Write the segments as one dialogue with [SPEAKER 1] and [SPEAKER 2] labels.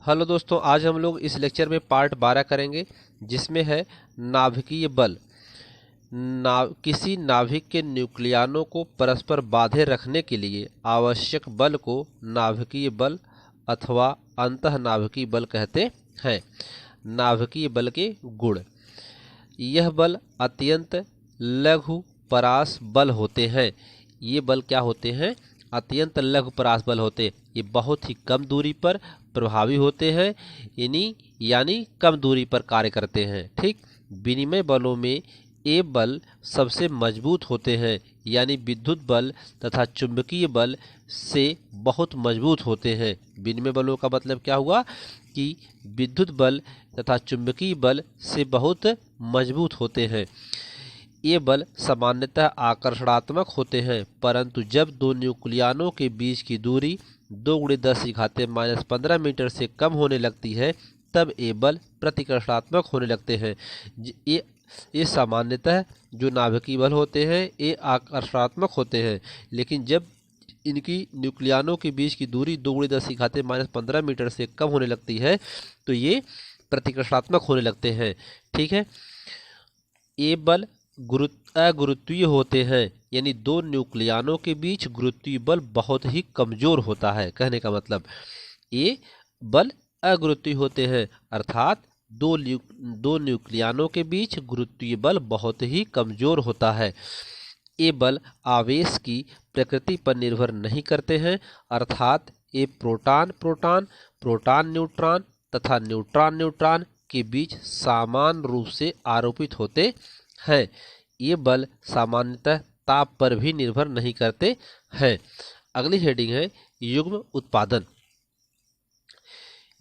[SPEAKER 1] Hello दोस्तों, आज हम लोग इस लेक्चर में पार्ट 12 करेंगे जिसमें है नाभिकीय बल। किसी नाभिक के न्यूक्लियनों को परस्पर बांधे रखने के लिए आवश्यक बल को नाभिकीय बल अथवा अंतःनाभिकीय बल कहते हैं। नाभिकीय बल के गुण। यह बल अत्यंत लघु परास बल होते हैं। ये बल क्या होते हैं? अत्यंत लघु परास बल होते। ये बहुत ही कम दूरी पर प्रभावी होते हैं, यानी कम दूरी पर कार्य करते हैं। ठीक, विनिमय बलों में ये बल सबसे मजबूत होते हैं, यानी विद्युत बल तथा चुंबकीय बल से बहुत मजबूत होते हैं। विनिमय बलों का मतलब क्या हुआ कि विद्युत बल तथा चुंबकीय बल से बहुत मजबूत होते हैं। ये बल सामान्यतः आकर्षणात्मक होते हैं, परंतु जब दो न्यूक्लियनों के बीच की दूरी 2×10⁻⁻15 मीटर से कम होने लगती है, तब ये बल प्रतिकर्षणात्मक होने लगते हैं। ये सामान्यतः जो नाभिकीय बल होते हैं ये आकर्षणात्मक होते हैं, लेकिन जब इनकी न्यूक्लियनों के बीच की दूरी 2×10⁻15 मीटर से कम होने लगती है तो ये प्रतिकर्षणात्मक होने लगते हैं। ठीक है, ये बल अगुरुत्वीय होते हैं, यानी दो न्यूक्लियनों के बीच गुरुत्वीय बल बहुत ही कमजोर होता है। कहने का मतलब ये बल अगुरुत्वीय होते हैं, अर्थात दो न्यूक्लियनों के बीच गुरुत्वीय बल बहुत ही कमजोर होता है। ये बल आवेश की प्रकृति पर निर्भर नहीं करते हैं, अर्थात ये प्रोटॉन प्रोटॉन, प्रोटॉन न्यूट्रॉन तथा न्यूट्रॉन न्यूट्रॉन के बीच समान रूप से आरोपित होते हैं। ये बल सामान्यतः ताप पर भी निर्भर नहीं करते हैं। अगली हेडिंग है युग्म उत्पादन।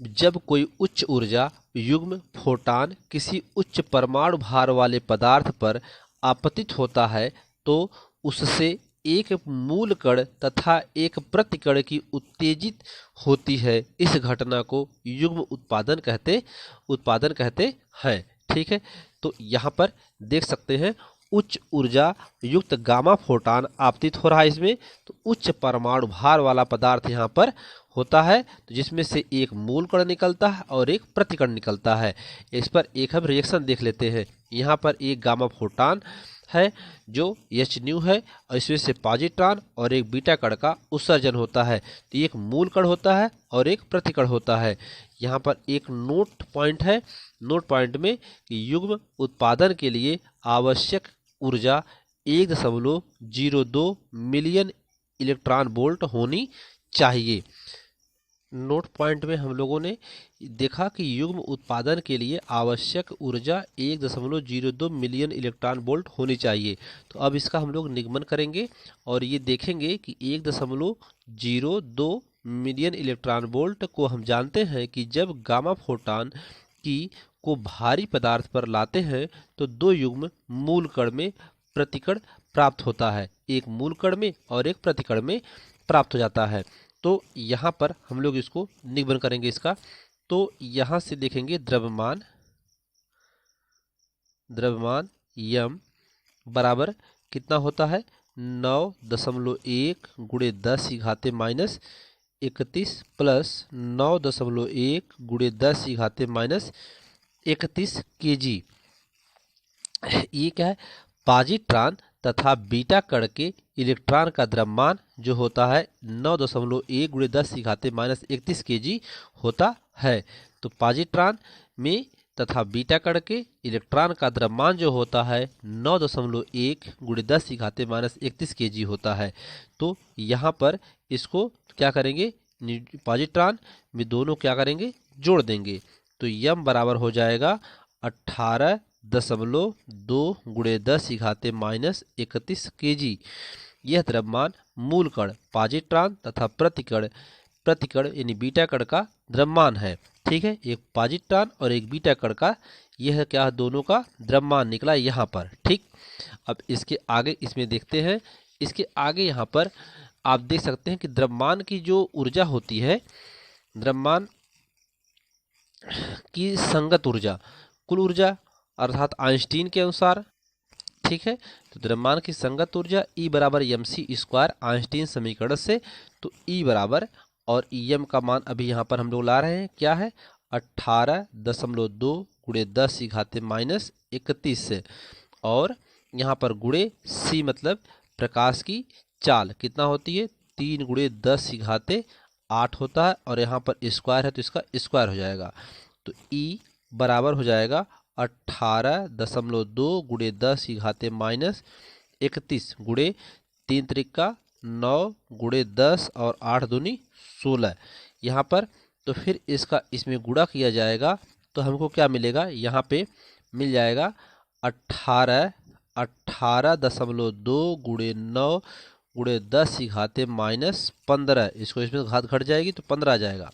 [SPEAKER 1] जब कोई उच्च ऊर्जा युग्म फोटॉन किसी उच्च परमाणु भार वाले पदार्थ पर आपतित होता है तो उससे एक मूल कण तथा एक प्रतिकण की उत्तेजित होती है। इस घटना को युग्म उत्पादन कहते हैं। ठीक है, तो यहाँ पर देख सकते हैं उच्च ऊर्जा युक्त गामा फोटॉन आपतित हो रहा है इसमें, तो उच्च परमाणु भार वाला पदार्थ यहाँ पर होता है, तो जिसमें से एक मूल कण निकलता है और एक प्रतिकण निकलता है। इस पर एक हम रिएक्शन देख लेते हैं। यहाँ पर एक गामा फोटॉन है जो H है और इसमें से पॉजिट्रॉन और एक बीटा कण का उत्सर्जन होता है, तो एक मूल कण होता है और एक प्रतिकण होता है। यहाँ पर एक नोट पॉइंट है। नोट पॉइंट में युग्म उत्पादन के लिए आवश्यक ऊर्जा 1.02 मिलियन इलेक्ट्रॉन वोल्ट होनी चाहिए। नोट पॉइंट में हम लोगों ने देखा कि युग्म उत्पादन के लिए आवश्यक ऊर्जा 1.02 मिलियन इलेक्ट्रॉन वोल्ट होनी चाहिए। तो अब इसका हम लोग निगमन करेंगे और ये देखेंगे कि 1.02 मिलियन इलेक्ट्रॉन वोल्ट को हम जानते हैं कि जब गामा फोटॉन को भारी पदार्थ पर लाते हैं तो दो युग्म मूल कण में प्रतिकण प्राप्त होता है, एक मूल कण में और एक प्रतिकण में प्राप्त हो जाता है। तो यहाँ पर हम लोग इसको निगमन करेंगे इसका। तो यहाँ से देखेंगे द्रव्यमान यम बराबर कितना होता है 9.1 × 10⁻31 प्लस 9.1 × 10⁻31 kg। ये क्या है? पॉजिट्रॉन तथा बीटा कण के इलेक्ट्रॉन का द्रव्यमान जो होता है 9.1 × 10⁻31 kg होता है। तो पॉजिट्रॉन में तथा बीटा कण के इलेक्ट्रॉन का द्रव्यमान जो होता है 9.1 × 10⁻31 kg होता है। तो यहाँ पर इसको क्या करेंगे, पॉजिट्रॉन में दोनों क्या करेंगे, जोड़ देंगे। तो यम बराबर हो जाएगा 18.2 × 10⁻31 kg। यह द्रव्यमान मूल कण पॉजिट्रॉन तथा प्रतिकण यानी बीटा कण का द्रव्यमान है। ठीक है, एक पॉजिट्रॉन और एक बीटा कण का यह क्या दोनों का द्रव्यमान निकला यहाँ पर। ठीक, अब इसके आगे इसमें देखते हैं। इसके आगे यहाँ पर आप देख सकते हैं कि द्रव्यमान की जो ऊर्जा होती है, द्रव्यमान की संगत ऊर्जा, कुल ऊर्जा अर्थात आइंस्टीन के अनुसार। ठीक है, तो द्रव्यमान की संगत ऊर्जा E बराबर mc² आइंस्टीन समीकरण से। तो E बराबर और EM का मान अभी यहाँ पर हम लोग ला रहे हैं, क्या है 18.2 गुणे 10 की घाते माइनस 31 से, और यहाँ पर गुणे C मतलब प्रकाश की चाल कितना होती है 3 गुणे 10 की घाते 8 होता है, और यहाँ पर स्क्वायर है तो इसका स्क्वायर हो जाएगा। तो E बराबर हो जाएगा 18.2 गुणे 10 की घाते माइनस 31 गुणे 3 त्रिका 9 गुणे 10 और 8 दूनी 16 यहाँ पर। तो फिर इसका इसमें गुणा किया जाएगा तो हमको क्या मिलेगा, यहाँ पे मिल जाएगा 18.2 गुणे 9 गुणे 10 की घाते माइनस 15, इसको इसमें घात घट जाएगी तो 15 आ जाएगा।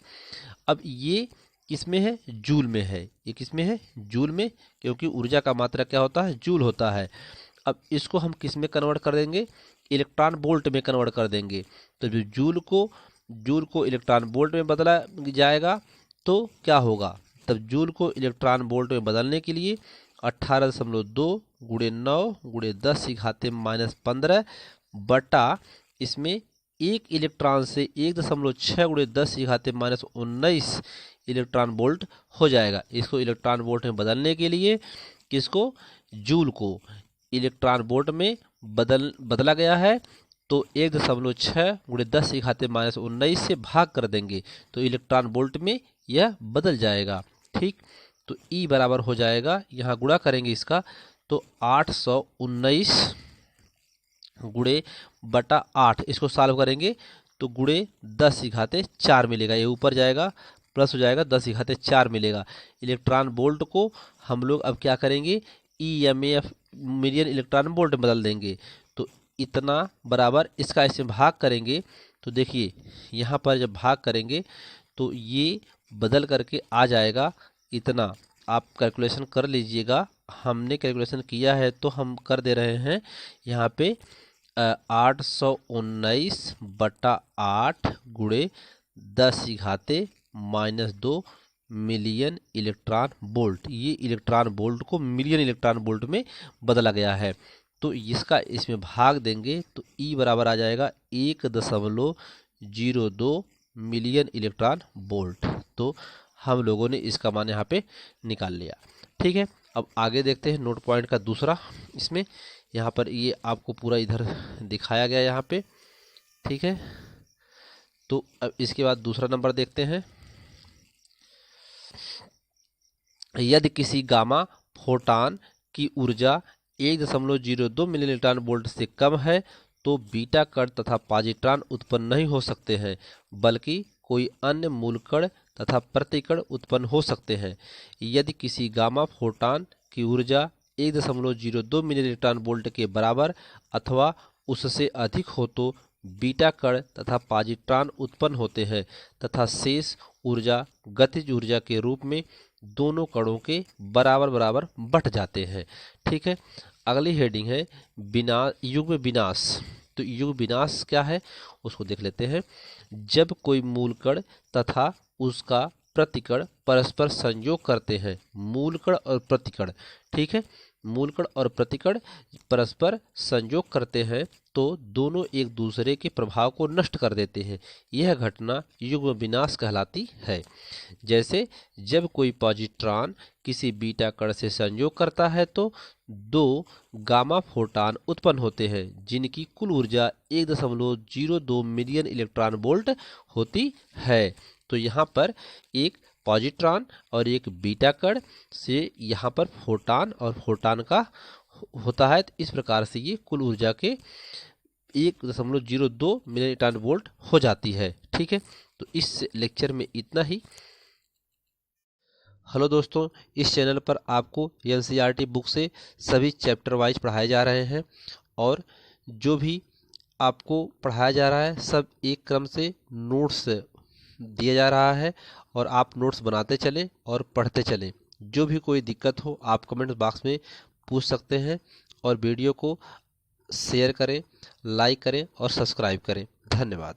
[SPEAKER 1] अब ये किसमें है, जूल में है, ये किसमें है, जूल में, क्योंकि ऊर्जा का मात्रा क्या होता है, जूल होता है। अब इसको हम किस में कन्वर्ट कर देंगे, इलेक्ट्रॉन वोल्ट में कन्वर्ट कर देंगे। तो जो जूल को इलेक्ट्रॉन वोल्ट में बदला जाएगा तो क्या होगा, तब जूल को इलेक्ट्रॉन वोल्ट में बदलने के लिए 18.2 गुणे 9 गुणे 10 की घाते माइनस 15 बटा इसमें एक इलेक्ट्रॉन से 1.6 गुणे 10 की घाते माइनस 19 इलेक्ट्रॉन वोल्ट हो जाएगा। इसको इलेक्ट्रॉन वोल्ट में बदलने के लिए किसको, जूल को इलेक्ट्रॉन वोल्ट में बदला गया है, तो 1.6 गुणे 10 की घाते माइनस 19 से भाग कर देंगे तो इलेक्ट्रॉन वोल्ट में यह बदल जाएगा। ठीक, तो E बराबर हो जाएगा, यहाँ गुणा करेंगे इसका तो 819 गुणे बटा 8, इसको सॉल्व करेंगे तो गुणे 10 की घाते 4 मिलेगा, ये ऊपर जाएगा प्लस हो जाएगा 10 की घाते 4 मिलेगा। इलेक्ट्रॉन वोल्ट को हम लोग अब क्या करेंगे, EMF मिलियन इलेक्ट्रॉन वोल्ट में बदल देंगे। तो इतना बराबर इसका इसमें भाग करेंगे तो देखिए यहाँ पर जब भाग करेंगे तो ये बदल करके आ जाएगा इतना। आप कैलकुलेशन कर लीजिएगा, हमने कैलकुलेशन किया है तो हम कर दे रहे हैं यहाँ पे 819 बटा 8 गुणे 10 की घाते माइनस 2 मिलियन इलेक्ट्रॉन वोल्ट। ये इलेक्ट्रॉन वोल्ट को मिलियन इलेक्ट्रॉन वोल्ट में बदला गया है। तो इसका इसमें भाग देंगे तो E बराबर आ जाएगा 1.02 मिलियन इलेक्ट्रॉन वोल्ट। तो हम लोगों ने इसका मान यहाँ पे निकाल लिया। ठीक है, अब आगे देखते हैं नोट पॉइंट का दूसरा। इसमें यहाँ पर ये आपको पूरा इधर दिखाया गया यहाँ पे। ठीक है, तो अब इसके बाद दूसरा नंबर देखते हैं। यदि किसी गामा फोटान की ऊर्जा 1.02 मिलियन इलेक्ट्रॉन वोल्ट से कम है तो बीटा कण तथा पॉजिट्रॉन उत्पन्न नहीं हो सकते हैं, बल्कि कोई अन्य मूल कण तथा प्रतिकण उत्पन्न हो सकते हैं। यदि किसी गामा फोटान की ऊर्जा 1.02 मिलियन इलेक्ट्रॉन वोल्ट के बराबर अथवा उससे अधिक हो तो बीटा कण तथा पॉजिट्रॉन उत्पन्न होते हैं तथा शेष ऊर्जा गतिज ऊर्जा के रूप में दोनों कणों के बराबर बराबर बट जाते हैं। ठीक है, अगली हेडिंग है युग्म विनाश। तो युग्म विनाश क्या है उसको देख लेते हैं। जब कोई मूल कण तथा उसका प्रतिकण परस्पर संयोग करते हैं, मूल कण और प्रतिकण, ठीक है, मूल कण और प्रतिकण परस्पर संयोग करते हैं तो दोनों एक दूसरे के प्रभाव को नष्ट कर देते हैं। यह घटना युग्म विनाश कहलाती है। जैसे जब कोई पॉजिट्रॉन किसी बीटा कण से संयोग करता है तो 2 गामा फोटान उत्पन्न होते हैं जिनकी कुल ऊर्जा 1.02 मिलियन इलेक्ट्रॉन वोल्ट होती है। तो यहाँ पर एक पॉजिट्रॉन और एक बीटा कण से यहाँ पर फोटान और फोटान का होता है। तो इस प्रकार से ये कुल ऊर्जा के 1.02 मिलियन इलेक्ट्रॉन वोल्ट हो जाती है। ठीक है, तो इस लेक्चर में इतना ही। हेलो दोस्तों, इस चैनल पर आपको NCERT बुक से सभी चैप्टर वाइज पढ़ाए जा रहे हैं और जो भी आपको पढ़ाया जा रहा है सब एक क्रम से नोट्स दिया जा रहा है और आप नोट्स बनाते चलें और पढ़ते चलें। जो भी कोई दिक्कत हो आप कमेंट बॉक्स में पूछ सकते हैं और वीडियो को शेयर करें, लाइक करें और सब्सक्राइब करें। धन्यवाद।